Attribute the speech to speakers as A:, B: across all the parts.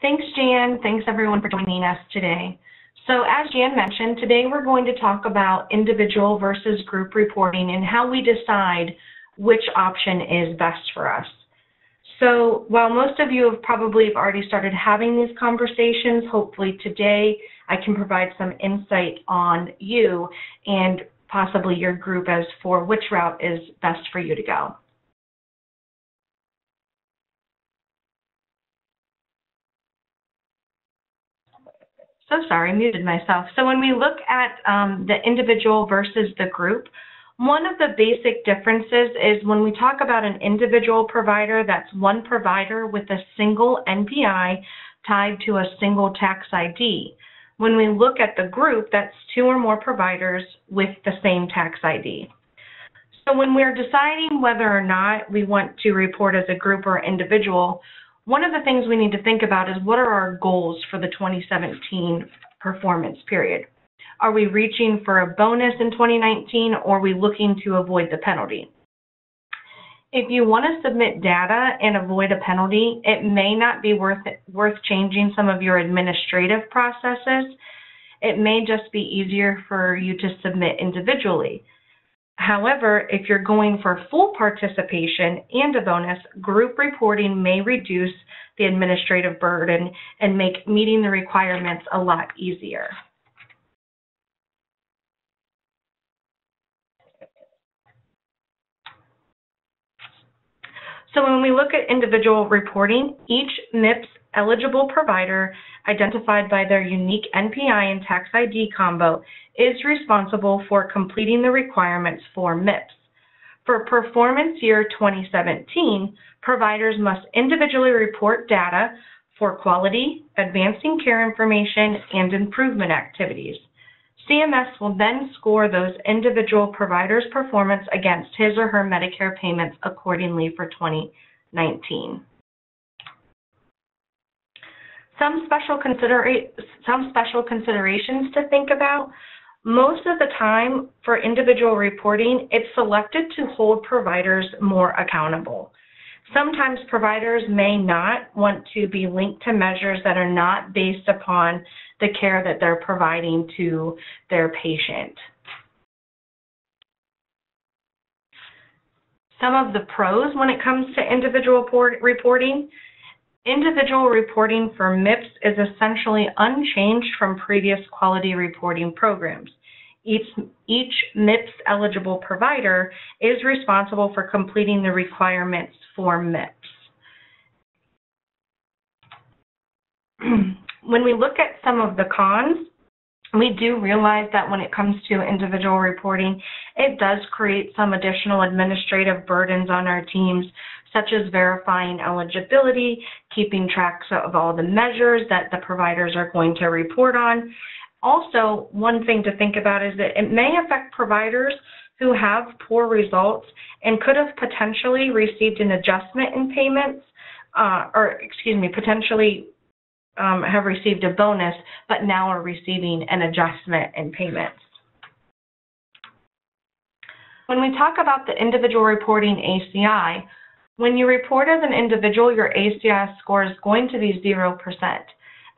A: Thanks, Jan. Thanks, everyone, for joining us today. So as Jan mentioned, today we're going to talk about individual versus group reporting and how we decide which option is best for us. So while most of you have probably already started having these conversations, hopefully today I can provide some insight on you and possibly your group as for which route is best for you to go. So sorry, muted myself. So when we look at the individual versus the group, one of the basic differences is when we talk about an individual provider, that's one provider with a single NPI tied to a single tax ID. When we look at the group, that's two or more providers with the same tax ID. So when we're deciding whether or not we want to report as a group or individual, one of the things we need to think about is what are our goals for the 2017 performance period? Are we reaching for a bonus in 2019, or are we looking to avoid the penalty? If you want to submit data and avoid a penalty, it may not be worth changing some of your administrative processes. It may just be easier for you to submit individually. However, if you're going for full participation and a bonus, group reporting may reduce the administrative burden and make meeting the requirements a lot easier. So when we look at individual reporting, each MIPS eligible provider identified by their unique NPI and tax ID combo is responsible for completing the requirements for MIPS. For performance year 2017, providers must individually report data for quality, advancing care information, and improvement activities. CMS will then score those individual providers' performance against his or her Medicare payments accordingly for 2019. Some special considerations to think about. Most of the time for individual reporting, it's selected to hold providers more accountable. Sometimes providers may not want to be linked to measures that are not based upon the care that they're providing to their patient. Some of the pros when it comes to individual reporting. Individual reporting for MIPS is essentially unchanged from previous quality reporting programs. Each MIPS eligible provider is responsible for completing the requirements for MIPS. When we look at some of the cons, we do realize that when it comes to individual reporting, it does create some additional administrative burdens on our teams, such as verifying eligibility, keeping track of all the measures that the providers are going to report on. Also, one thing to think about is that it may affect providers who have poor results and could have potentially received an adjustment in payments, potentially have received a bonus, but now are receiving an adjustment in payments. When we talk about the individual reporting ACI, when you report as an individual, your ACI score is going to be 0%,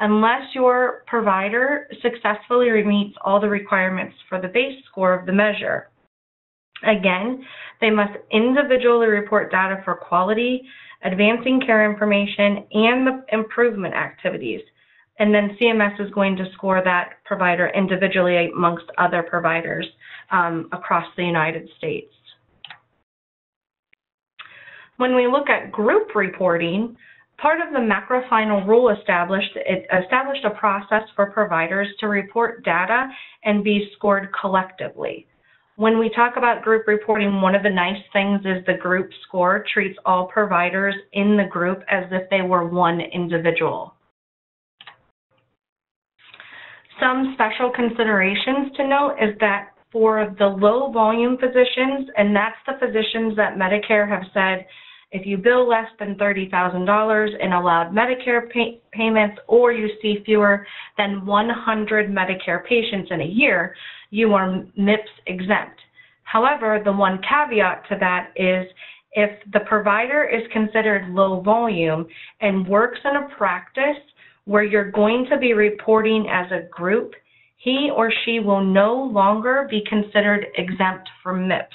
A: unless your provider successfully meets all the requirements for the base score of the measure. Again, they must individually report data for quality, advancing care information, and the improvement activities. And then CMS is going to score that provider individually amongst other providers across the United States. When we look at group reporting, part of the macro final rule established a process for providers to report data and be scored collectively. When we talk about group reporting, one of the nice things is the group score treats all providers in the group as if they were one individual. Some special considerations to note is that for the low volume physicians, and that's the physicians that Medicare have said, if you bill less than $30,000 in allowed Medicare payments, or you see fewer than 100 Medicare patients in a year, you are MIPS exempt. However, the one caveat to that is if the provider is considered low volume and works in a practice where you're going to be reporting as a group, he or she will no longer be considered exempt from MIPS.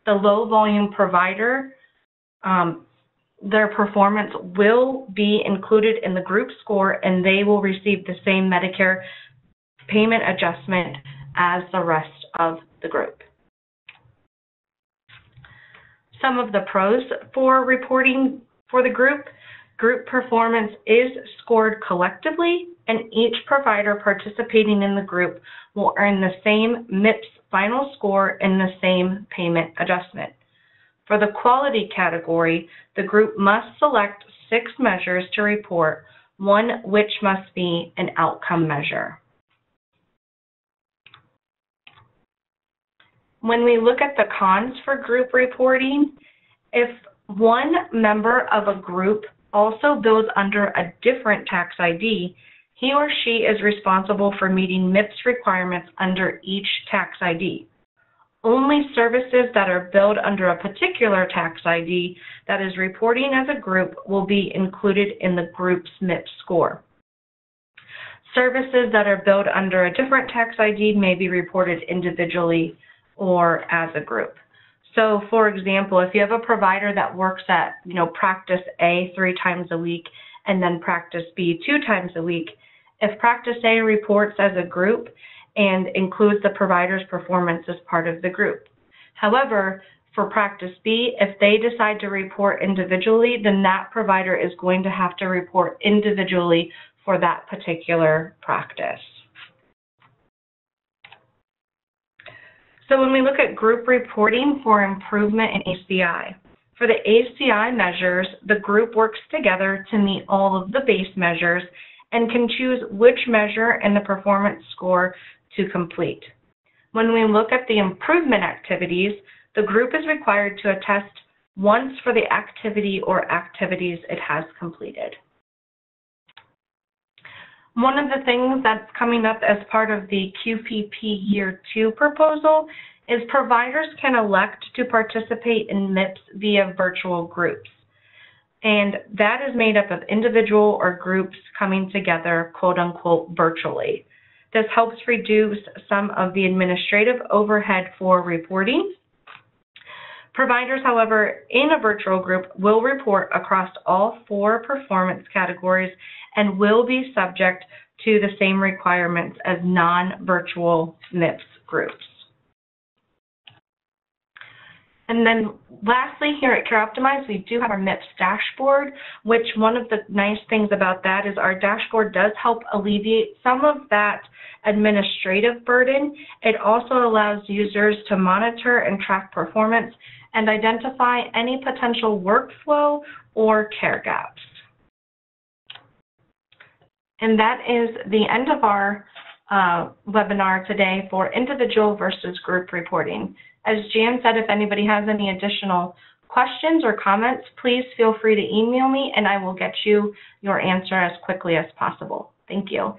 A: The low volume provider, their performance will be included in the group score, and they will receive the same Medicare payment adjustment as the rest of the group. Some of the pros for reporting for the group performance is scored collectively, and each provider participating in the group will earn the same MIPS final score and the same payment adjustment. For the quality category, the group must select 6 measures to report, one which must be an outcome measure. When we look at the cons for group reporting, if one member of a group also bills under a different tax ID, he or she is responsible for meeting MIPS requirements under each tax ID. Only services that are billed under a particular tax ID that is reporting as a group will be included in the group's MIPS score. Services that are billed under a different tax ID may be reported individually or as a group. So, for example, if you have a provider that works at, practice A 3 times a week and then practice B 2 times a week, if practice A reports as a group and includes the provider's performance as part of the group. However, for practice B, if they decide to report individually, then that provider is going to have to report individually for that particular practice. So when we look at group reporting for improvement in ACI, for the ACI measures, the group works together to meet all of the base measures and can choose which measure in the performance score to complete. When we look at the improvement activities, the group is required to attest once for the activity or activities it has completed. One of the things that's coming up as part of the QPP Year 2 proposal is providers can elect to participate in MIPS via virtual groups. And that is made up of individual or groups coming together, quote unquote, virtually. This helps reduce some of the administrative overhead for reporting. Providers, however, in a virtual group will report across all 4 performance categories and will be subject to the same requirements as non-virtual MIPS groups. And then lastly, here at CareOptimize, we do have our MIPS Dashboard, which one of the nice things about that is our dashboard does help alleviate some of that administrative burden. It also allows users to monitor and track performance and identify any potential workflow or care gaps. And that is the end of our webinar today for individual versus group reporting. As Jan said, if anybody has any additional questions or comments, please feel free to email me and I will get you your answer as quickly as possible. Thank you.